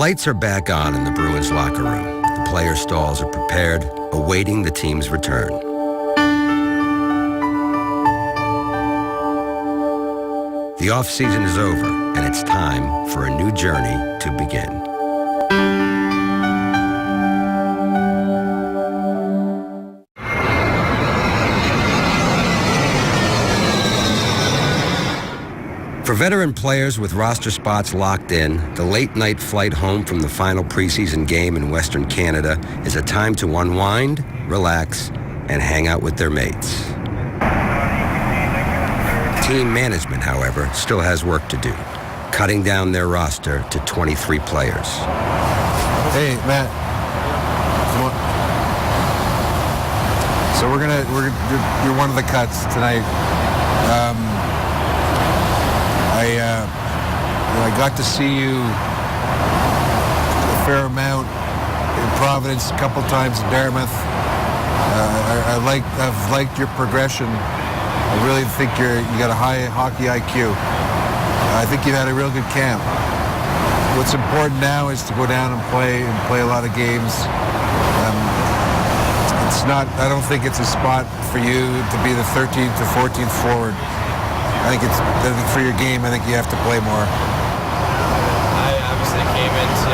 lights are back on in the Bruins locker room. The player stalls are prepared, awaiting the team's return. The off-season is over, and it's time for a new journey to begin. For veteran players with roster spots locked in, the late-night flight home from the final preseason game in Western Canada is a time to unwind, relax, and hang out with their mates. Team management, however, still has work to do, cutting down their roster to 23 players. Hey, Matt. Come on. So you're one of the cuts tonight. I got to see you a fair amount in Providence, a couple times in Dartmouth. I've liked your progression. I really think you got a high hockey IQ. I think you've had a real good camp. What's important now is to go down and play a lot of games. I don't think it's a spot for you to be the 13th or 14th forward. I think for your game, I think you have to play more. I obviously came into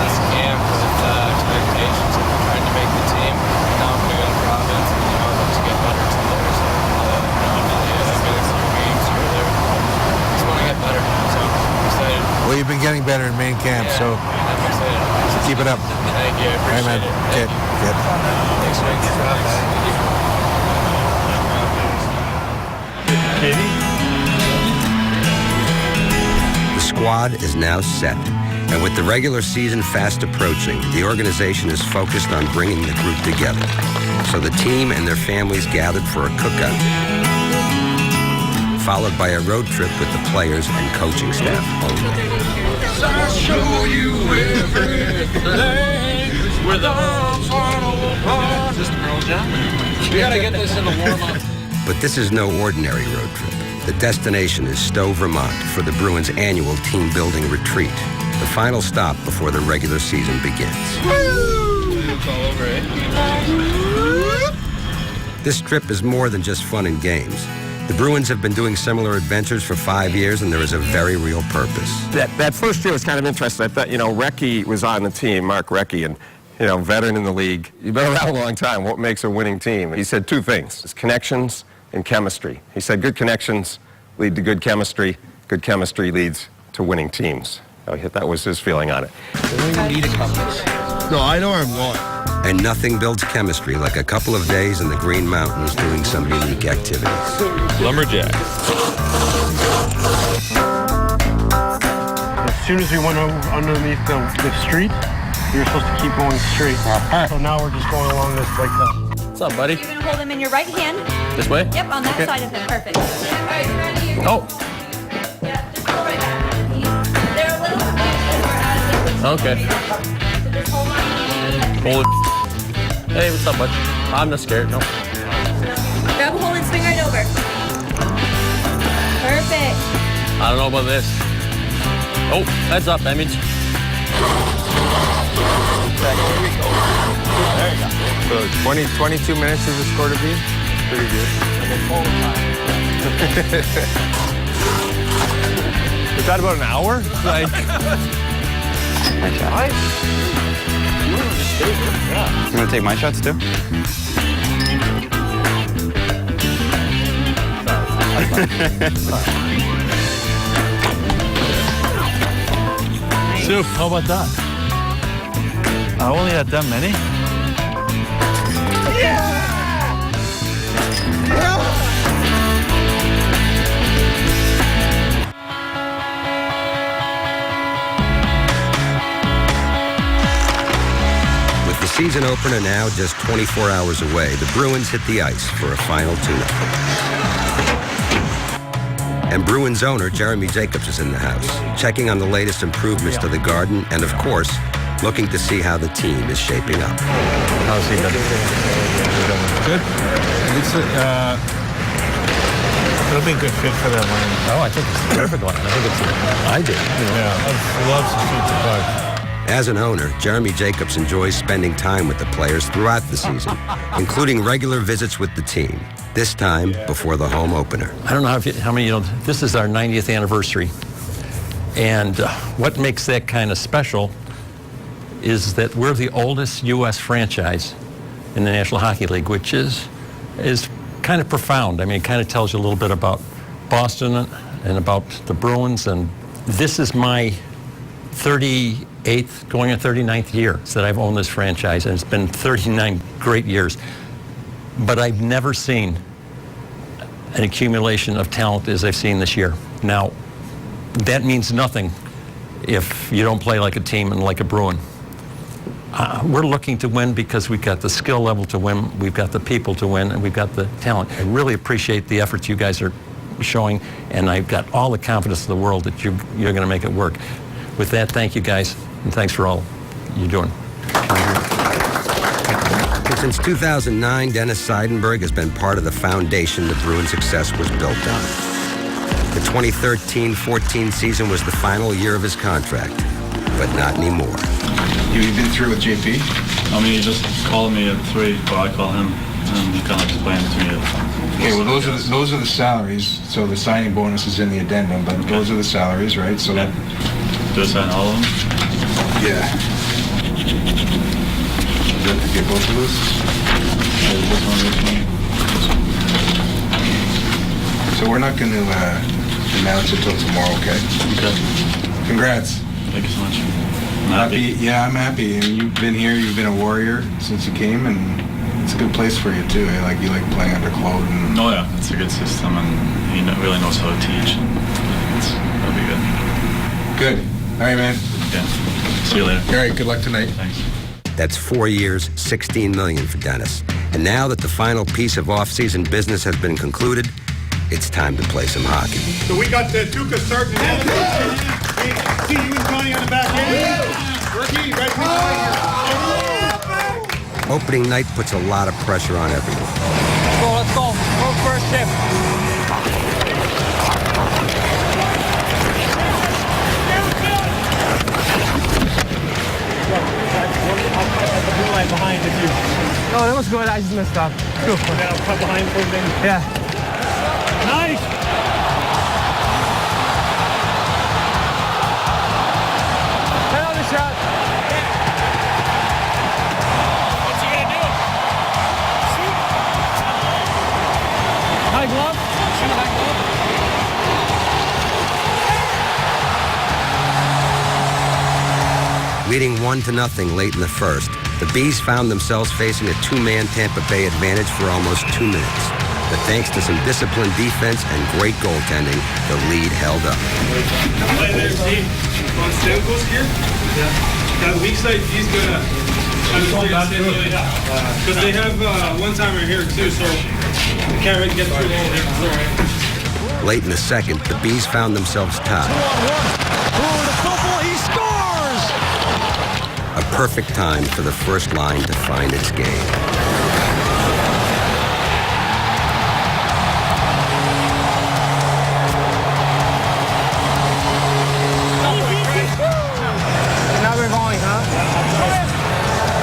this camp with expectations of trying to make the team. Now I'm doing Providence, and I'd like to get better to there. So, I've been in some games here there. I just want to get better, so I'm excited. Well, you've been getting better in main camp, so I'm excited. So keep it up. Thank you. I appreciate it. Thank you. Good. Thanks, Mike. The squad is now set, and with the regular season fast approaching, the organization is focused on bringing the group together. So the team and their families gathered for a cookout, followed by a road trip with the players and coaching staff only. I'll show you everything with arms on open. We gotta get this in the warm-up. But this is no ordinary road trip. The destination is Stowe, Vermont for the Bruins' annual team-building retreat, the final stop before the regular season begins. It's all over, eh? This trip is more than just fun and games. The Bruins have been doing similar adventures for 5 years, and there is a very real purpose. That first year was kind of interesting. I thought, Recchi was on the team, Mark Recchi, and, veteran in the league. You've been around a long time. What makes a winning team? He said two things. It's connections and chemistry. He said good connections lead to good chemistry leads to winning teams. That was his feeling on it. No, I know where I'm going. And nothing builds chemistry like a couple of days in the Green Mountains doing some unique activities. Lumberjack. As soon as we went underneath the street, we were supposed to keep going straight. So now we're just going along this like that. What's up, buddy? You're going to hold him in your right hand. This way? Yep, on that side of him. Perfect. All right, you ready? Oh. Yeah, just go right back. They're a little confused as we're Okay. So just hold on. Hold it. Hey, what's up, bud? I'm not scared, no. Grab a hold and swing right over. Perfect. I don't know about this. Oh, heads up, Image. Here we go. There you go. So 22 minutes is the score to be? Pretty good. Is that about an hour? Like... You want to take my shots too? Soup, how about that? I only had that many. With the season opener now just 24 hours away, the Bruins hit the ice for a final tune-up. And Bruins owner Jeremy Jacobs is in the house, checking on the latest improvements to the Garden and, of course, looking to see how the team is shaping up. How's he been? Good. It's would be a good fit for that line. Oh, I think it's the perfect line. I do. Yeah, I'd love to shoot the puck. As an owner, Jeremy Jacobs enjoys spending time with the players throughout the season, including regular visits with the team, this time before the home opener. I don't know how many, this is our 90th anniversary. And what makes that kind of special is that we're the oldest U.S. franchise in the National Hockey League, which is kind of profound. I mean, it kind of tells you a little bit about Boston and about the Bruins. And this is my 38th, going on 39th year that I've owned this franchise, and it's been 39 great years. But I've never seen an accumulation of talent as I've seen this year. Now, that means nothing if you don't play like a team and like a Bruin. We're looking to win because we've got the skill level to win, we've got the people to win, and we've got the talent. I really appreciate the efforts you guys are showing, and I've got all the confidence in the world that you're going to make it work. With that, thank you guys, and thanks for all you're doing. Since 2009, Dennis Seidenberg has been part of the foundation the Bruins' success was built on. The 2013-14 season was the final year of his contract, but not anymore. You've been through with JP? I mean, he just called me at 3, but I call him, and he kind of explained it to me. Okay, well, those are the salaries. So the signing bonus is in the addendum, but those are the salaries, right? So Yeah. Do I sign all of them? yeah. You have to get both of those. This one. So we're not going to announce it till tomorrow, okay? Okay. Congrats. Thank you so much. I'm happy. Yeah, I'm happy. I mean, you've been here. You've been a warrior since you came, and it's a good place for you too. Eh? Like you like playing under Claude. And Oh yeah, it's a good system, and he really knows how to teach. It'll be good. good. All right, man. Yeah. See you later. All right. Good luck tonight. Thanks. That's 4 years, $16 million for Dennis. And now that the final piece of off-season business has been concluded, it's time to play some hockey. So we got the Tuca starting now. See you and Johnny on the back end. Rookie, right behind. Opening night puts a lot of pressure on everyone. Let's go. Go first shift. Behind the two. Oh, that was good. I just messed up. Cool. Now cut behind for them. Yeah. Nice. Another shot. What's he gonna do? Shoot. High glove. Shoot high glove. Leading 1-0 late in the first, the Bees found themselves facing a two-man Tampa Bay advantage for almost 2 minutes. But thanks to some disciplined defense and great goaltending, the lead held up. Play there, Steve. On Stamkos here? Yeah. That weak side, he's gonna because they have one timer here too, so they can't really get through all there. Late in the second, the Bees found themselves tied. He scores! A perfect time for the first line to find its game. Now we're going, huh?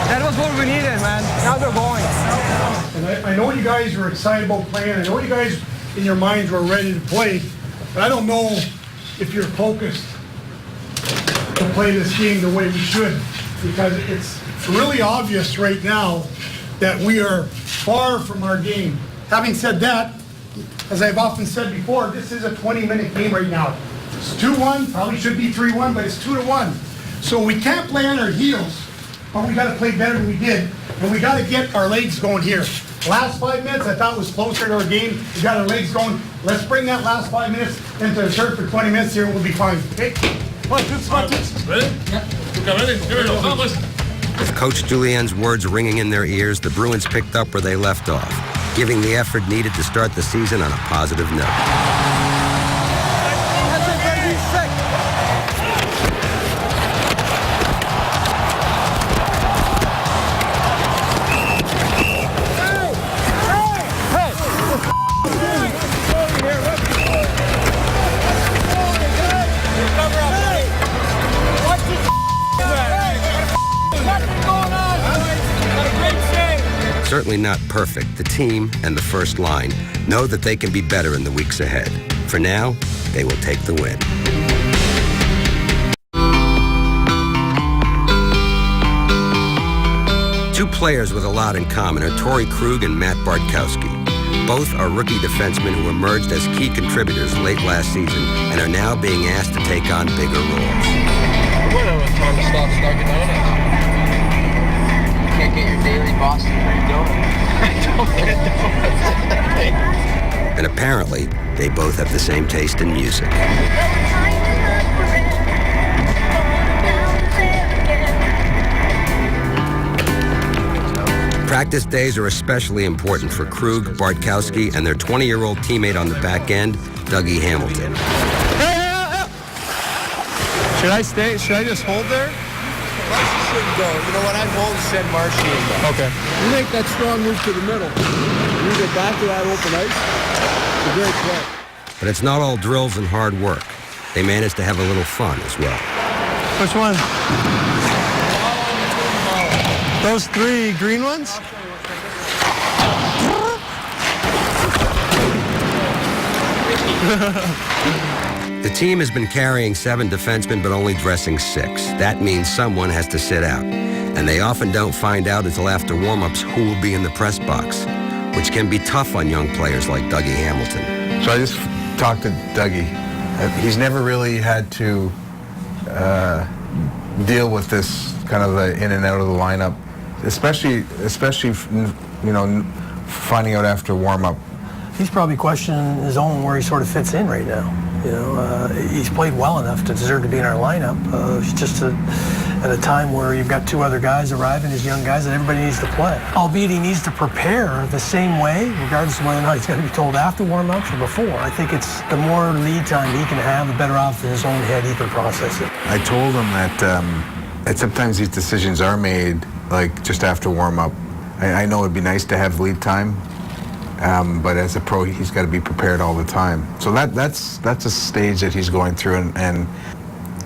That was what we needed, man. Now we're going. And I know you guys were excited about playing. I know you guys in your minds were ready to play, but I don't know if you're focused to play this game the way we should, because it's really obvious right now that we are far from our game. Having said that, as I've often said before, this is a 20-minute game right now. It's 2-1, probably should be 3-1, but it's 2-1. So we can't play on our heels, but we got to play better than we did, and we got to get our legs going here. Last 5 minutes, I thought was closer to our game. We got our legs going. Let's bring that last 5 minutes into the third for 20 minutes here, and we'll be fine. Okay? Ready? Yeah. Ready? Here we go. Come on, listen. With Coach Julien's words ringing in their ears, the Bruins picked up where they left off, giving the effort needed to start the season on a positive note. certainly not perfect, the team and the first line know that they can be better in the weeks ahead. For now, they will take the win. Two players with a lot in common are Torrey Krug and Matt Bartkowski. Both are rookie defensemen who emerged as key contributors late last season and are now being asked to take on bigger roles. Well, it's time to stop Dunkin' Donuts. You can't get your daily Boston cream donut. Don't get donuts. And apparently, they both have the same taste in music. Practice days are especially important for Krug, Bartkowski, and their 20-year-old teammate on the back end, Dougie Hamilton. Should I stay? Should I just hold there? Marshy shouldn't go. You know what? I'd hold and send Marshy in there. Okay. You make that strong move to the middle. You get back to that open ice. It's a great play. But it's not all drills and hard work. They manage to have a little fun as well. Which one? Those three green ones? The team has been carrying 7 defensemen but only dressing 6. That means someone has to sit out. And they often don't find out until after warm-ups who will be in the press box, which can be tough on young players like Dougie Hamilton. So I just talked to Dougie. He's never really had to deal with this kind of the in and out of the lineup, especially you know, finding out after warm-up. He's probably questioning his own where he sort of fits in right now. You know, he's played well enough to deserve to be in our lineup. It's just at a time where you've got 2 other guys arriving as young guys that everybody needs to play. Albeit he needs to prepare the same way, regardless of whether or not he's going to be told after warm-ups or before. I think it's the more lead time he can have, the better off in his own head he can process it. I told him that sometimes these decisions are made like just after warm-up. I know it'd be nice to have lead time, but as a pro, he's got to be prepared all the time. So that's a stage that he's going through, and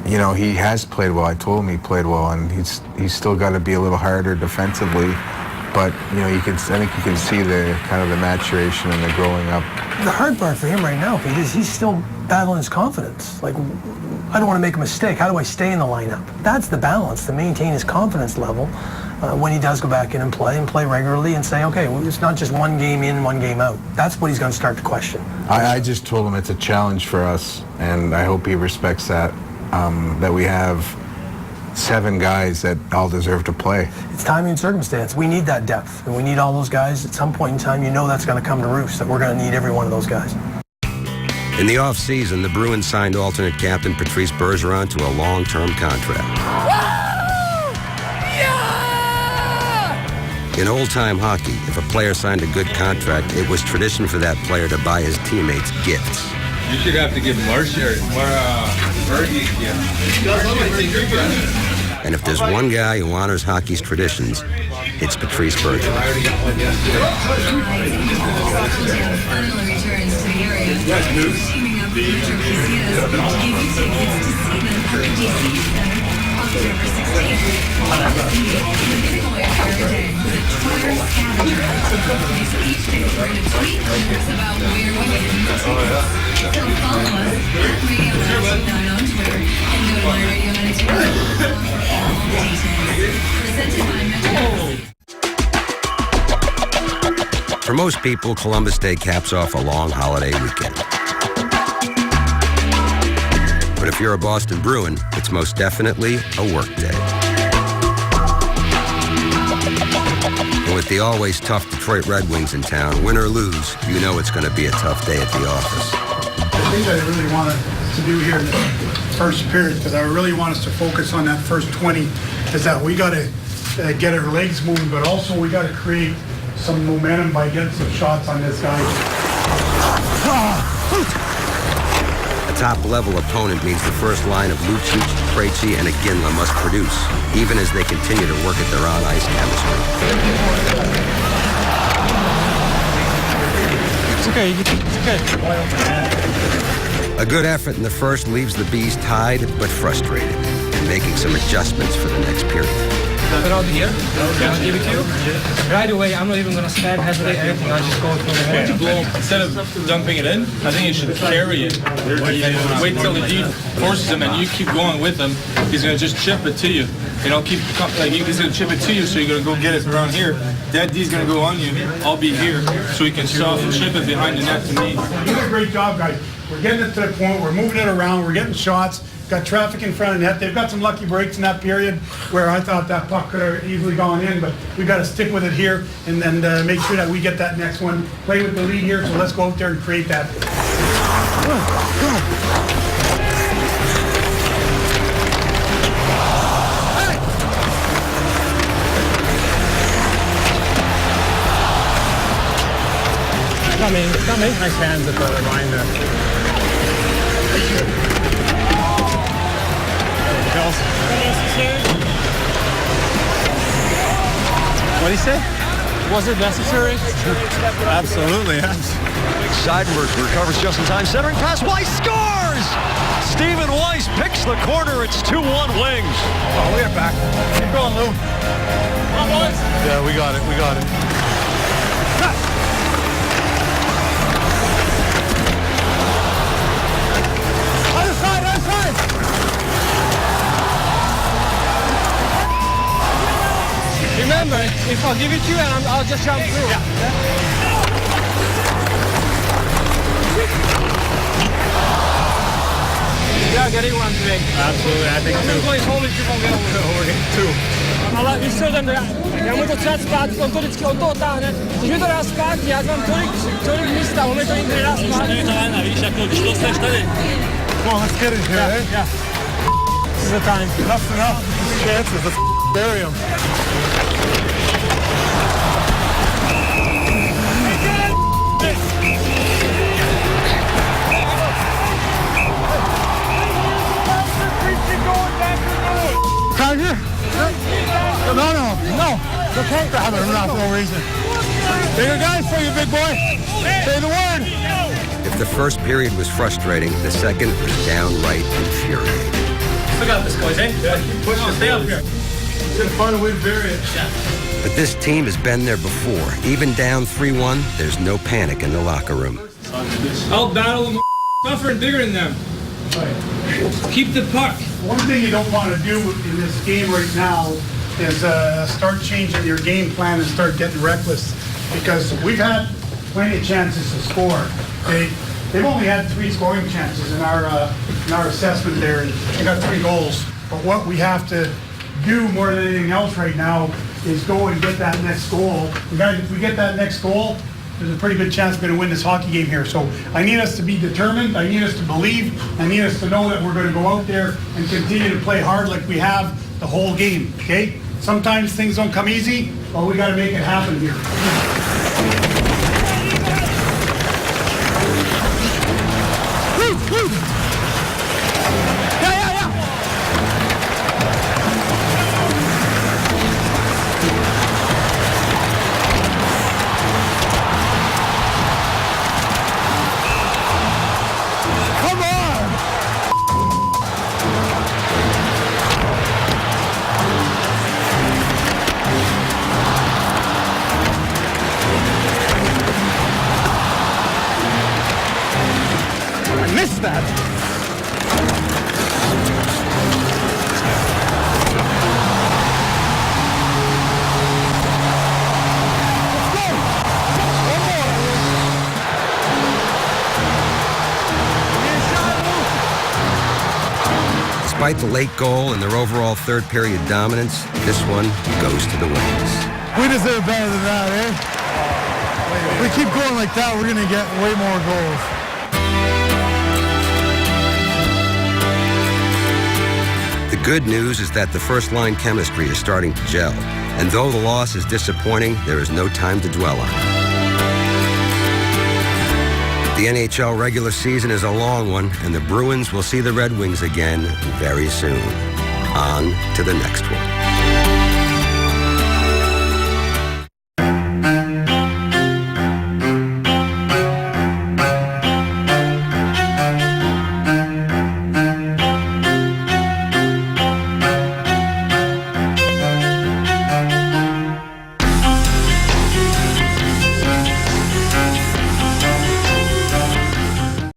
you know, he has played well. I told him he played well, and he's still got to be a little harder defensively. But you know, I think you can see the kind of the maturation and the growing up. The hard part for him right now, Pete, is he's still battling his confidence. Like, I don't want to make a mistake. How do I stay in the lineup? That's the balance, to maintain his confidence level when he does go back in and play regularly and say, okay, well, it's not just one game in, one game out. That's what he's going to start to question. I just told him it's a challenge for us, and I hope he respects that, that we have 7 guys that all deserve to play. It's timing and circumstance. We need that depth, and we need all those guys. At some point in time, you know that's going to come to roost, that we're going to need every one of those guys. In the offseason, the Bruins signed alternate captain Patrice Bergeron to a long-term contract. In old-time hockey, if a player signed a good contract, it was tradition for that player to buy his teammates gifts. You should have to give Bergie And if there's one guy who honors hockey's traditions, it's Patrice Bergeron. For most people, Columbus Day caps off a long holiday weekend. But if you're a Boston Bruin, it's most definitely a work day. And with the always tough Detroit Red Wings in town, win or lose, you know it's going to be a tough day at the office. The thing that I really wanted to do here in the first period, because I really want us to focus on that first 20, is that we got to get our legs moving, but also we got to create some momentum by getting some shots on this guy. A top-level opponent means the first line of Lucic, Krejci, and Iginla must produce, even as they continue to work at their on-ice chemistry. It's okay. It's okay. A good effort in the first leaves the Bees tied but frustrated and making some adjustments for the next period. throughout the year. I'll give it to you. Right away, I'm not even going to stand, hesitate, anything. I'll just go through the Why don't you blow, instead of dumping it in, I think you should carry it. Wait till the D forces him and you keep going with him. He's going to just chip it to you. You know, he's going to chip it to you, so you're going to go get it around here. That D's going to go on you. I'll be here, so he can soft chip it behind the net to me. You did a great job, guys. We're getting it to the point, we're moving it around, we're getting shots, got traffic in front of the net. They've got some lucky breaks in that period where I thought that puck could have easily gone in, but we got to stick with it here and then make sure that we get that next one. Play with the lead here, so let's go out there and create that. Come on. Coming. Nice hands at the line there. What did he say? Was it necessary? Absolutely, yes. Seidenberg recovers just in time. Centering pass. Weiss scores! Stephen Weiss picks the corner. It's 2-1 Wings. Oh, we're back. Keep going, Lou. Come on, boys. Yeah, we got it. Remember, if I'll give it to you and I'll just jump through. Yeah, get it one today. Absolutely, I think two. Going home if you won't get over. Two. Ale víš co, já mu to třeba zpátky, on to vždycky od toho táhne. Když mi to dá zpátky, já mám tolik místa, on mi to nikdy nedá zpátky. Víš, jako když dostaneš tady. Come on, let's get it here, eh? Yeah. This is the time. Enough's enough. Chances, let's bury him. Tiger? No. Okay. I'm not for no reason. Bigger guys for you, big boy. Say the word. If the first period was frustrating, the second was downright infuriating. Look at this, boys, eh? Push it, stay up here. It's going to find a way to bury it. But this team has been there before. Even down 3-1, there's no panic in the locker room. I'll battle them tougher and bigger than them. Keep the puck. One thing you don't want to do in this game right now is start changing your game plan and start getting reckless, because we've had plenty of chances to score. They've only had 3 scoring chances in our assessment there, and they got 3 goals. But what we have to do more than anything else right now is go and get that next goal. Guys, if we get that next goal, there's a pretty good chance we're going to win this hockey game here. So I need us to be determined. I need us to believe. I need us to know that we're going to go out there and continue to play hard like we have the whole game, okay? Sometimes things don't come easy, but we got to make it happen here. Despite the late goal and their overall third period dominance, this one goes to the Wings. We deserve better than that, eh? If we keep going like that, we're going to get way more goals. The good news is that the first line chemistry is starting to gel, and though the loss is disappointing, there is no time to dwell on it. The NHL regular season is a long one, and the Bruins will see the Red Wings again very soon. On to the next one.